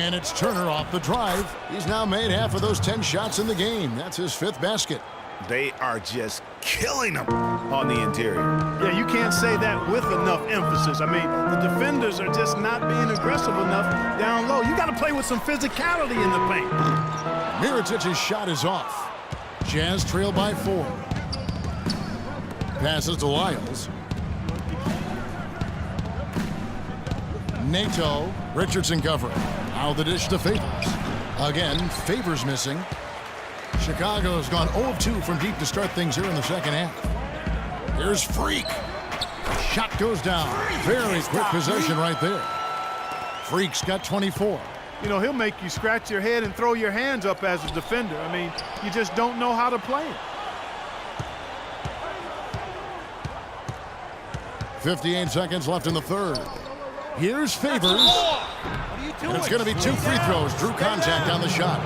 And it's Turner off the drive. He's now made half of those 10 shots in the game. That's his 5th basket. They are just killing them on the interior. Yeah, you can't say that with enough emphasis. I mean, the defenders are just not being aggressive enough down low. You got to play with some physicality in the paint. Mirotic's shot is off. Jazz trail by 4. Passes to Lyles. Nato, Richardson covering. Now the dish to Favors. Again, Favors missing. Chicago's gone 0 of 2 from deep to start things here in the second half. Here's Freak. Shot goes down. Very quick possession right there. Freak's got 24. You know, he'll make you scratch your head and throw your hands up as a defender. I mean, you just don't know how to play it. 58 seconds left in the third. Here's Favors. And it's going to be 2 free throws. Drew contact on the shot.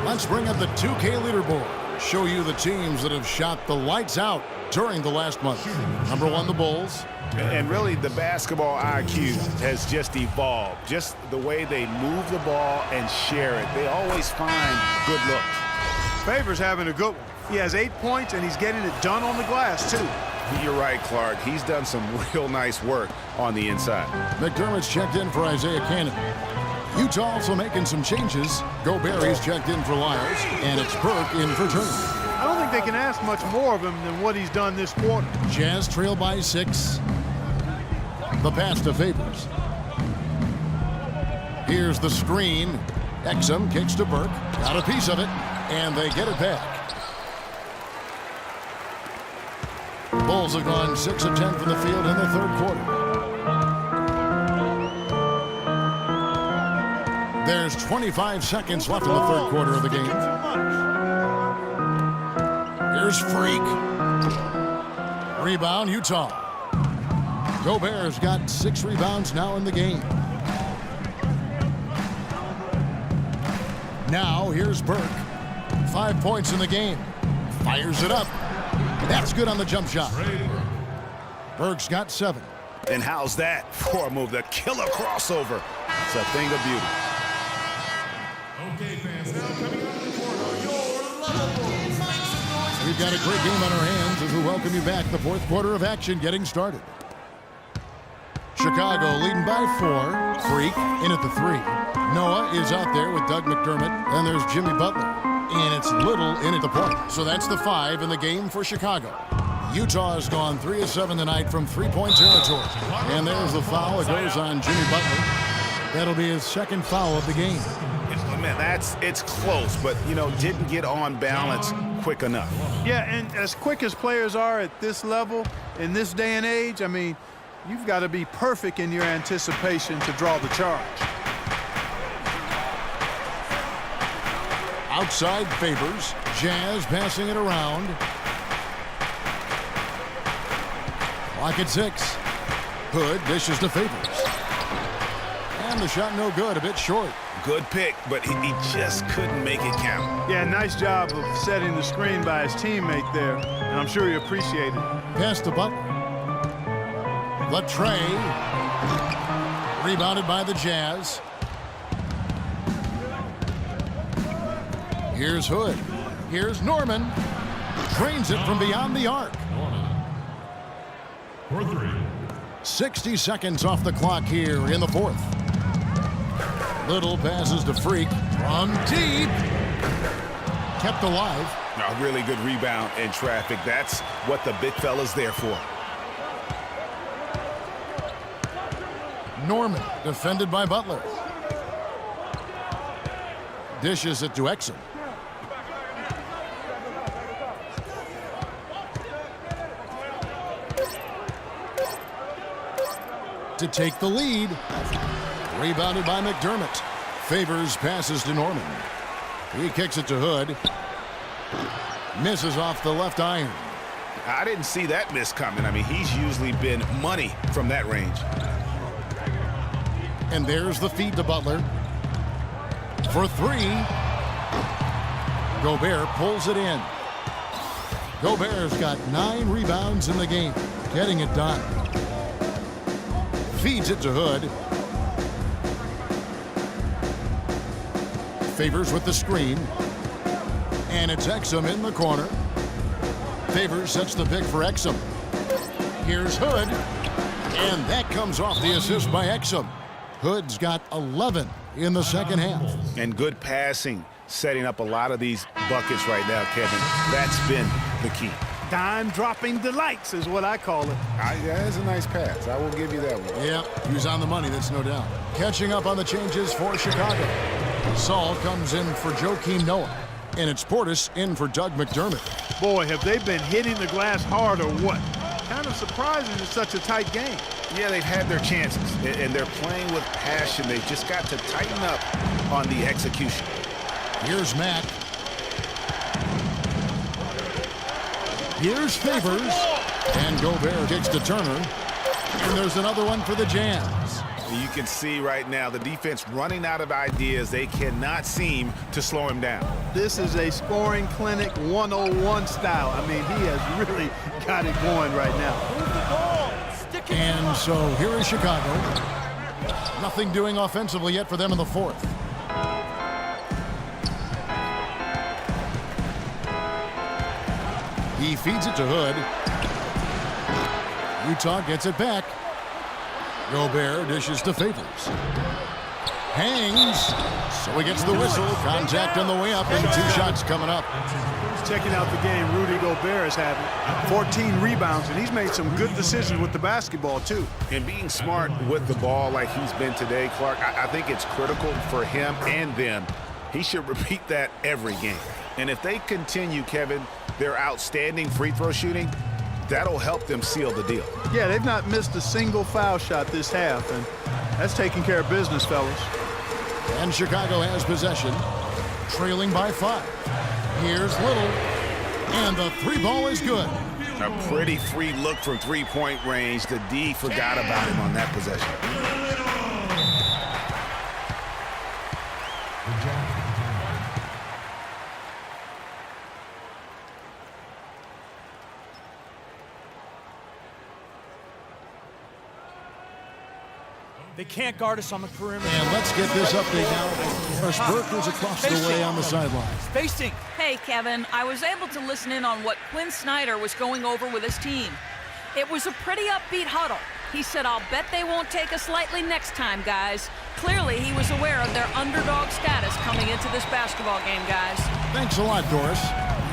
Let's bring up the 2K leaderboard. Show you the teams that have shot the lights out during the last month. Number 1, the Bulls. And really, the basketball IQ has just evolved. Just the way they move the ball and share it. They always find good looks. Favors having a good one. He has 8 points, and he's getting it done on the glass, too. You're right, Clark. He's done some real nice work on the inside. McDermott's checked in for Isaiah Cannon. Utah also making some changes. Gobert's checked in for Lyles, and it's Burke in for Turner. I don't think they can ask much more of him than what he's done this quarter. Jazz trail by 6. The pass to Favors. Here's the screen. Exum kicks to Burke. Got a piece of it, and they get it back. Bulls have gone 6 of 10 from the field in the third quarter. There's 25 seconds left in the third quarter of the game. Here's Freak. Rebound, Utah. Gobert's got 6 rebounds now in the game. Now, here's Burke. 5 points in the game. Fires it up. That's good on the jump shot. Burke's got 7. And how's that for a move? The killer crossover. It's a thing of beauty. Okay, fans, now coming out of the corner, your level. We've got a great game on our hands as we welcome you back. The fourth quarter of action getting started. Chicago leading by 4. Freak in at the 3. Noah is out there with Doug McDermott. And there's Jimmy Butler. And it's Little in at the point. So that's the 5 in the game for Chicago. Utah has gone 3 of 7 tonight from 3-point territory. And there's the foul. It goes on Jimmy Butler. That'll be his 2nd foul of the game. Man, it's close, but, you know, didn't get on balance quick enough. Yeah, and as quick as players are at this level, in this day and age, I mean, you've got to be perfect in your anticipation to draw the charge. Outside Favors. Jazz passing it around. Clock at 6. Hood dishes to Favors. And the shot no good, a bit short. Good pick, but he just couldn't make it count. Yeah, nice job of setting the screen by his teammate there, and I'm sure he appreciated it. Pass to Butler. The tray. Rebounded by the Jazz. Here's Hood. Here's Norman. Drains it from beyond the arc. For 3. 60 seconds off the clock here in the fourth. Little passes to Freak from deep. Kept alive. A really good rebound in traffic. That's what the big fella's there for. Norman defended by Butler. Dishes it to Exum. To take the lead. Rebounded by McDermott. Favors passes to Norman. He kicks it to Hood. Misses off the left iron. I didn't see that miss coming. I mean, he's usually been money from that range. And there's the feed to Butler. For 3. Gobert pulls it in. Gobert's got 9 rebounds in the game. Getting it done. Feeds it to Hood. Favors with the screen. And it's Exum in the corner. Favors sets the pick for Exum. Here's Hood. And that comes off the assist by Exum. Hood's got 11 in the second half. And good passing, setting up a lot of these buckets right now, Kevin. That's been the key. Dime-dropping delights is what I call it. That's a nice pass. I will give you that one. Yeah, he was on the money, that's no doubt. Catching up on the changes for Chicago. Saul comes in for Joakim Noah. And it's Portis in for Doug McDermott. Boy, have they been hitting the glass hard or what? Kind of surprising it's such a tight game. Yeah, they've had their chances, and they're playing with passion. They've just got to tighten up on the execution. Here's Mack. Here's Favors. And Gobert kicks to Turner. And there's another one for the Jazz. You can see right now the defense running out of ideas. They cannot seem to slow him down. This is a scoring clinic 101 style. I mean, he has really got it going right now. And so here is Chicago. Nothing doing offensively yet for them in the fourth. He feeds it to Hood. Utah gets it back. Gobert dishes to Favors. Hangs. So he gets the whistle. Contact on the way up and 2 shots coming up. Checking out the game Rudy Gobert is having. 14 rebounds, and he's made some good decisions with the basketball, too. And being smart with the ball like he's been today, Clark, I think it's critical for him and them. He should repeat that every game. And if they continue, Kevin, their outstanding free throw shooting, that'll help them seal the deal. Yeah, they've not missed a single foul shot this half, and that's taking care of business, fellas. And Chicago has possession, trailing by 5. Here's Little, and the 3 ball is good. A pretty free look from three-point range. The D forgot about him on that possession. They can't guard us on the perimeter. And let's get this update now. Doris Burke is across the way on the sideline. Spacing. Hey, Kevin, I was able to listen in on what Quinn Snyder was going over with his team. It was a pretty upbeat huddle. He said, I'll bet they won't take us lightly next time, guys. Clearly, he was aware of their underdog status coming into this basketball game, guys. Thanks a lot, Doris.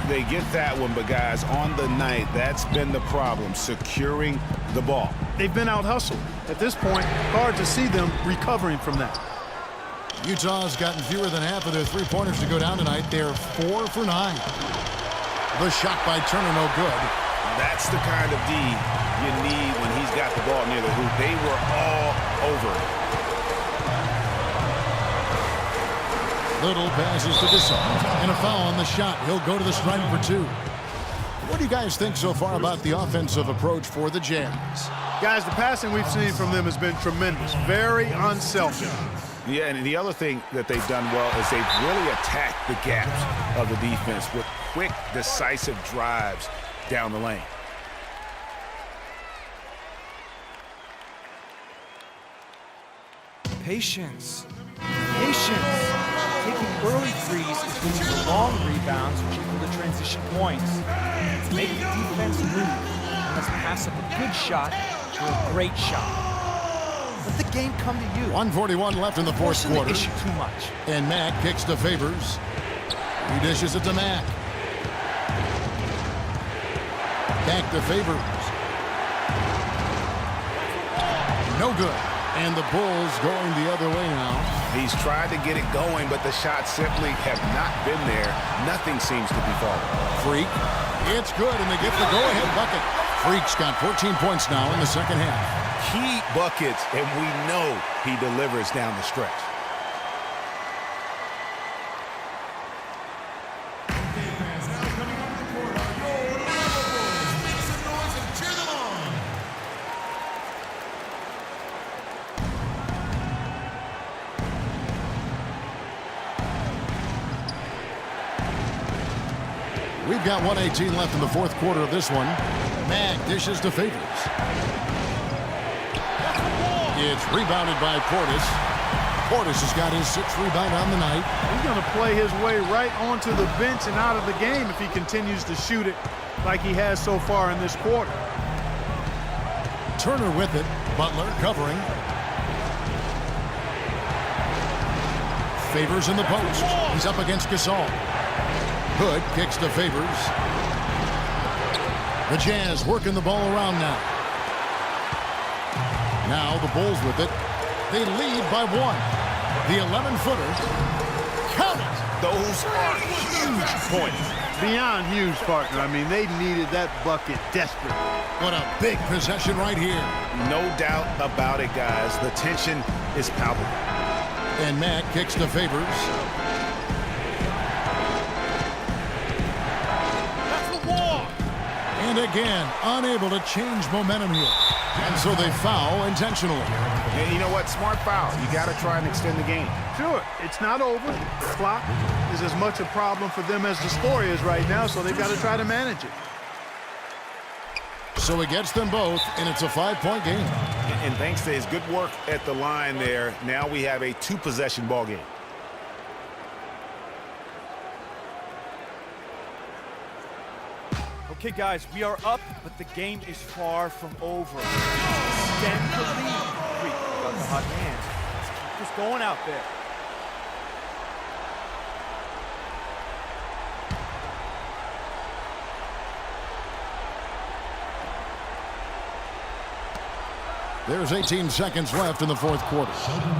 They get that one, but guys, on the night, that's been the problem, securing the ball. They've been out-hustled. At this point, hard to see them recovering from that. Utah's gotten fewer than half of their three-pointers to go down tonight. They're 4 for 9. The shot by Turner, no good. That's the kind of D you need when he's got the ball near the hoop. They were all over it. Little passes to Gasol, and a foul on the shot. He'll go to the stripe for 2. What do you guys think so far about the offensive approach for the Jazz? Guys, the passing we've seen from them has been tremendous. Very unselfish. Yeah, and the other thing that they've done well is they've really attacked the gaps of the defense with quick, decisive drives down the lane. Patience. Patience. Taking early threes is winning the long rebounds, which equal the transition points. Make the defense move. Let's pass up a good shot to a great shot. Let the game come to you. 1:41 left in the fourth Forcing quarter. the issue too much. And Mack kicks to Favors. He dishes it to Mack. Back to Favors. No good. And the Bulls going the other way now. He's tried to get it going, but the shots simply have not been there. Nothing seems to be falling. Freak. It's good, and they get the go-ahead bucket. Freak's got 14 points now in the second half. Key buckets, and we know he delivers down the stretch. We've got 1:18 left in the fourth quarter of this one. Mack dishes to Favors. It's rebounded by Portis. Portis has got his 6th rebound on the night. He's going to play his way right onto the bench and out of the game if he continues to shoot it like he has so far in this quarter. Turner with it. Butler covering. Favors in the post. He's up against Gasol. Hood kicks to Favors. The Jazz working the ball around now. Now the Bulls with it. They lead by 1. The 11-footer. Count it! Those are huge points. Beyond huge, partner. I mean, they needed that bucket desperately. What a big possession right here. No doubt about it, guys. The tension is palpable. And Matt kicks to Favors. That's the wall. And again, unable to change momentum here. And so they foul intentionally. And you know what? Smart foul. You got to try and extend the game. Sure, it's not over. The clock is as much a problem for them as the score is right now, so they've got to try to manage it. So he gets them both, and it's a 5-point game. And thanks to his good work at the line there, now we have a 2-possession ball game. Okay, guys, we are up, but the game is far from over. Extend the lead. Freak, got the hot hands. Let's keep this going out there. There's 18 seconds left in the 4th quarter.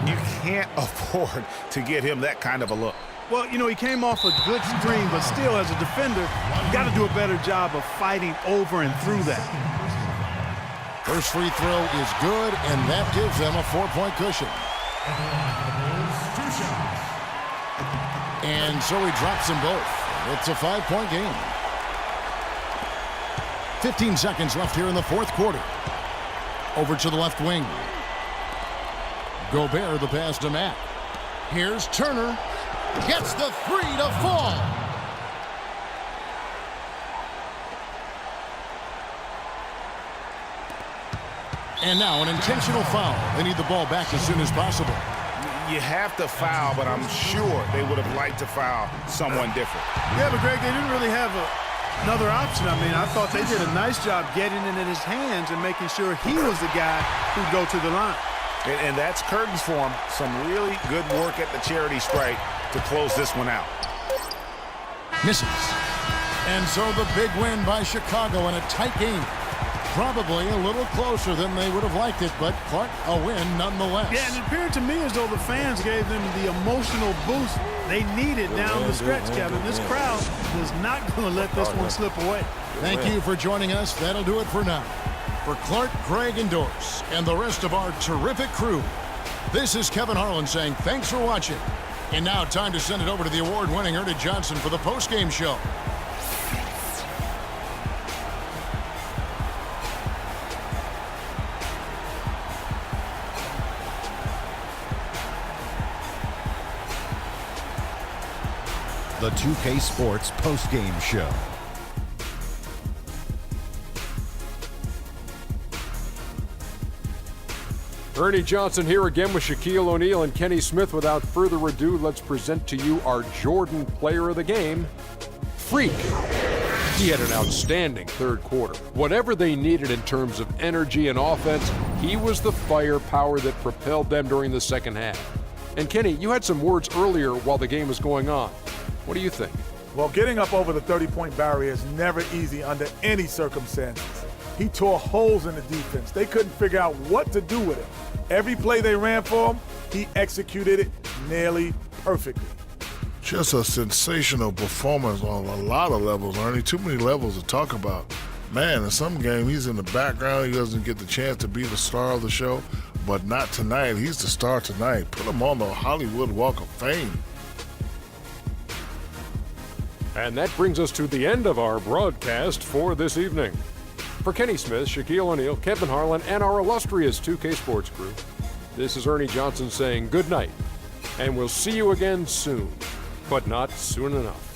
You can't afford to give him that kind of a look. Well, you know, he came off a good screen, but still, as a defender, you got to do a better job of fighting over and through that. First free throw is good, and that gives them a 4-point cushion. And so he drops them both. It's a 5-point game. 15 seconds left here in the 4th quarter. Over to the left wing. Gobert the pass to Matt. Here's Turner. Gets the 3 to fall. And now an intentional foul. They need the ball back as soon as possible. You have to foul, but I'm sure they would have liked to foul someone different. Yeah, but Greg, they didn't really have another option. I mean, I thought they did a nice job getting it in his hands and making sure he was the guy who'd go to the line. And that's curtains for him. Some really good work at the charity stripe to close this one out. Misses. And so the big win by Chicago in a tight game. Probably a little closer than they would have liked it, but Clark, a win nonetheless. Yeah, and it appeared to me as though the fans gave them the emotional boost they needed down the stretch, Kevin. This crowd is not going to let this one slip away. Thank you for joining us. That'll do it for now. For Clark, Greg, and Doris, and the rest of our terrific crew, this is Kevin Harlan saying thanks for watching. And now time to send it over to the award-winning Ernie Johnson for the post-game show. The 2K Sports post-game show. Ernie Johnson here again with Shaquille O'Neal and Kenny Smith. Without further ado, let's present to you our Jordan Player of the Game, Freak. He had an outstanding 3rd quarter. Whatever they needed in terms of energy and offense, he was the firepower that propelled them during the 2nd half. And Kenny, you had some words earlier while the game was going on. What do you think? Well, getting up over the 30-point barrier is never easy under any circumstances. He tore holes in the defense. They couldn't figure out what to do with him. Every play they ran for him, he executed it nearly perfectly. Just a sensational performance on a lot of levels, Ernie. Too many levels to talk about. Man, in some game, he's in the background. He doesn't get the chance to be the star of the show, but not tonight. He's the star tonight. Put him on the Hollywood Walk of Fame. And that brings us to the end of our broadcast for this evening. For Kenny Smith, Shaquille O'Neal, Kevin Harlan, and our illustrious 2K Sports crew, this is Ernie Johnson saying good night, and we'll see you again soon, but not soon enough.